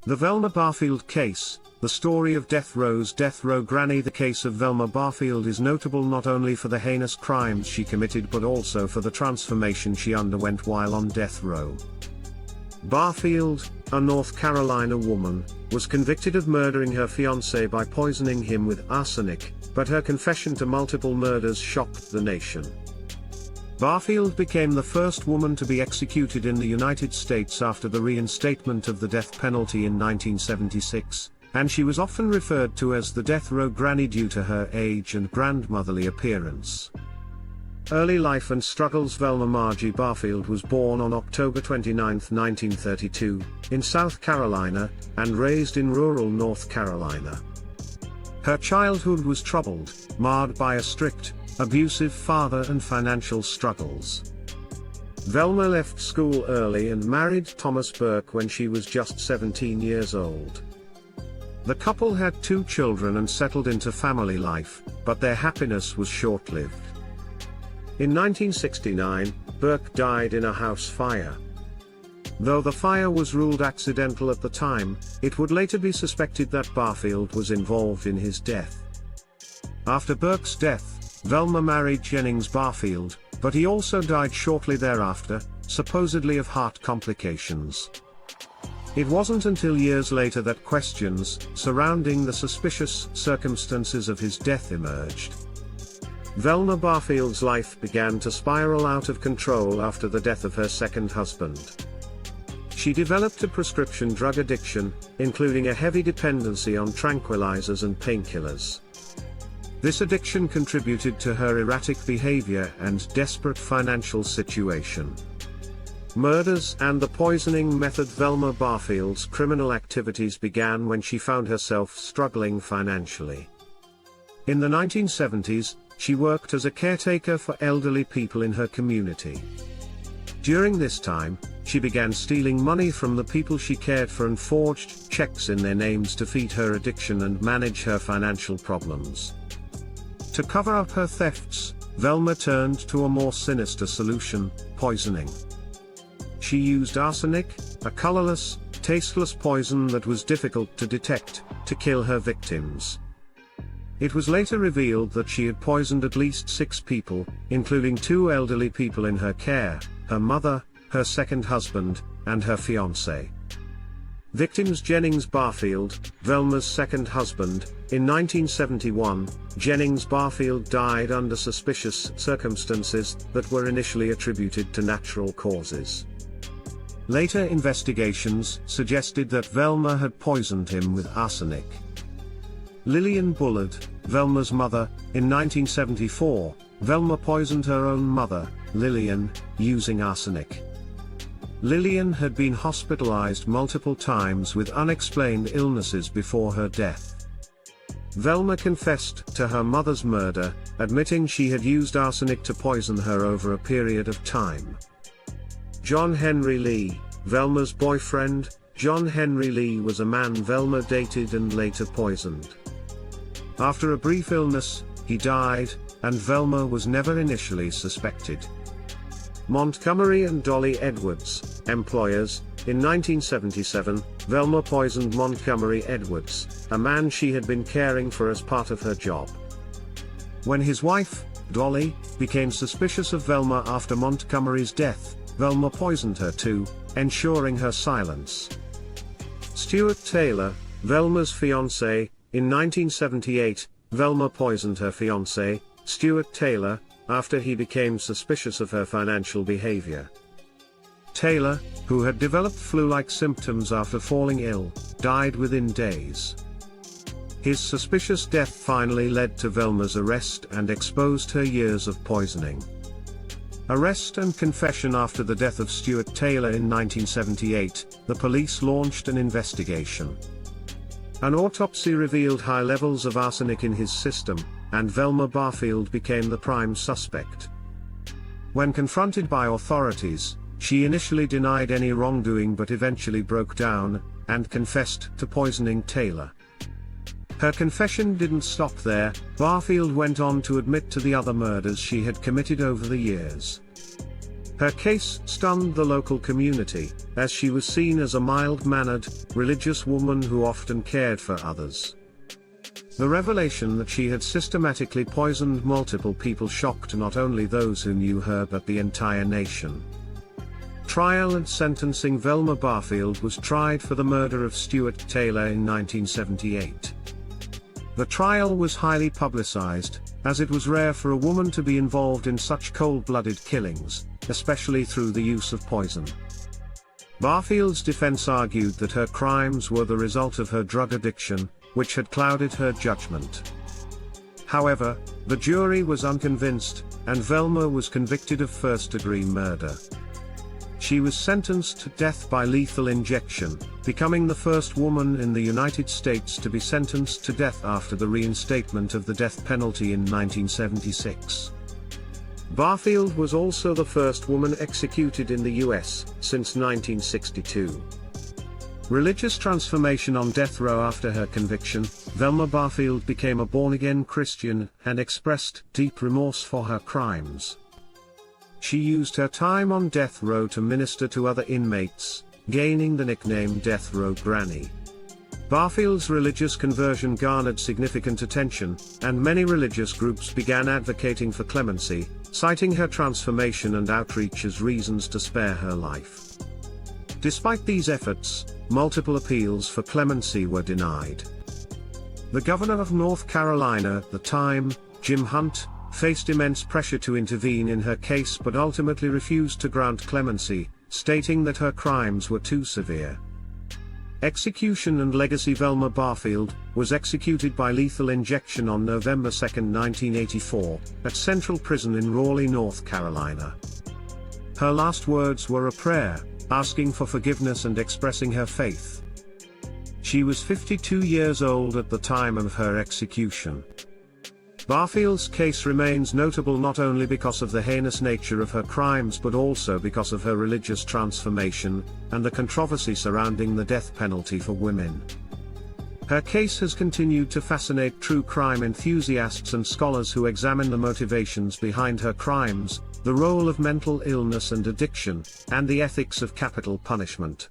The Velma Barfield case, the story of death row granny. The case of Velma Barfield is notable not only for the heinous crimes she committed but also for the transformation she underwent while on death row. Barfield, a North Carolina woman, was convicted of murdering her fiancé by poisoning him with arsenic, but her confession to multiple murders shocked the nation. Barfield became the first woman to be executed in the United States after the reinstatement of the death penalty in 1976, and she was often referred to as the death row granny due to her age and grandmotherly appearance. Early life and struggles. Velma Margie Barfield was born on October 29, 1932, in South Carolina, and raised in rural North Carolina. Her childhood was troubled, marred by a strict, abusive father and financial struggles. Velma left school early and married Thomas Burke when she was just 17 years old. The couple had 2 children and settled into family life, but their happiness was short-lived. In 1969, Burke died in a house fire. Though the fire was ruled accidental at the time, it would later be suspected that Barfield was involved in his death. After Burke's death, Velma married Jennings Barfield, but he also died shortly thereafter, supposedly of heart complications. It wasn't until years later that questions surrounding the suspicious circumstances of his death emerged. Velma Barfield's life began to spiral out of control after the death of her second husband. She developed a prescription drug addiction, including a heavy dependency on tranquilizers and painkillers. This addiction contributed to her erratic behavior and desperate financial situation. Murders and the poisoning method. Velma Barfield's criminal activities began when she found herself struggling financially. In the 1970s, she worked as a caretaker for elderly people in her community. During this time, she began stealing money from the people she cared for and forged checks in their names to feed her addiction and manage her financial problems. To cover up her thefts, Velma turned to a more sinister solution: poisoning. She used arsenic, a colorless, tasteless poison that was difficult to detect, to kill her victims. It was later revealed that she had poisoned at least 6 people, including 2 elderly people in her care, her mother, her second husband, and her fiancé. Victims: Jennings Barfield, Velma's second husband. In 1971, Jennings Barfield died under suspicious circumstances that were initially attributed to natural causes. Later investigations suggested that Velma had poisoned him with arsenic. Lillian Bullard, Velma's mother. In 1974, Velma poisoned her own mother, Lillian, using arsenic. Lillian had been hospitalized multiple times with unexplained illnesses before her death. Velma confessed to her mother's murder, admitting she had used arsenic to poison her over a period of time. John Henry Lee, Velma's boyfriend. John Henry Lee was a man Velma dated and later poisoned. After a brief illness, he died, and Velma was never initially suspected. Montgomery and Dolly Edwards, employers. In 1977, Velma poisoned Montgomery Edwards, a man she had been caring for as part of her job. When his wife, Dolly, became suspicious of Velma after Montgomery's death, Velma poisoned her too, ensuring her silence. Stuart Taylor, Velma's fiancé. In 1978, Velma poisoned her fiancé, Stuart Taylor, after he became suspicious of her financial behavior. Taylor, who had developed flu-like symptoms after falling ill, died within days. His suspicious death finally led to Velma's arrest and exposed her years of poisoning. Arrest and confession. After the death of Stuart Taylor in 1978, the police launched an investigation. An autopsy revealed high levels of arsenic in his system, and Velma Barfield became the prime suspect. When confronted by authorities, she initially denied any wrongdoing but eventually broke down and confessed to poisoning Taylor. Her confession didn't stop there. Barfield went on to admit to the other murders she had committed over the years. Her case stunned the local community, as she was seen as a mild-mannered, religious woman who often cared for others. The revelation that she had systematically poisoned multiple people shocked not only those who knew her but the entire nation. Trial and sentencing. Velma Barfield was tried for the murder of Stuart Taylor in 1978. The trial was highly publicized, as it was rare for a woman to be involved in such cold-blooded killings, especially through the use of poison. Barfield's defense argued that her crimes were the result of her drug addiction, which had clouded her judgment. However, the jury was unconvinced, and Velma was convicted of first-degree murder. She was sentenced to death by lethal injection, becoming the first woman in the United States to be sentenced to death after the reinstatement of the death penalty in 1976. Barfield was also the first woman executed in the U.S. since 1962. Religious transformation. On death row. After her conviction, Velma Barfield became a born-again Christian and expressed deep remorse for her crimes. She used her time on death row to minister to other inmates, gaining the nickname Death Row Granny. Barfield's religious conversion garnered significant attention, and many religious groups began advocating for clemency, citing her transformation and outreach as reasons to spare her life. Despite these efforts, multiple appeals for clemency were denied. The governor of North Carolina at the time, Jim Hunt, faced immense pressure to intervene in her case but ultimately refused to grant clemency, stating that her crimes were too severe. Execution and legacy. Velma Barfield was executed by lethal injection on November 2, 1984, at Central Prison in Raleigh, North Carolina. Her last words were a prayer, asking for forgiveness and expressing her faith. She was 52 years old at the time of her execution. Barfield's case remains notable not only because of the heinous nature of her crimes but also because of her religious transformation, and the controversy surrounding the death penalty for women. Her case has continued to fascinate true crime enthusiasts and scholars who examine the motivations behind her crimes, the role of mental illness and addiction, and the ethics of capital punishment.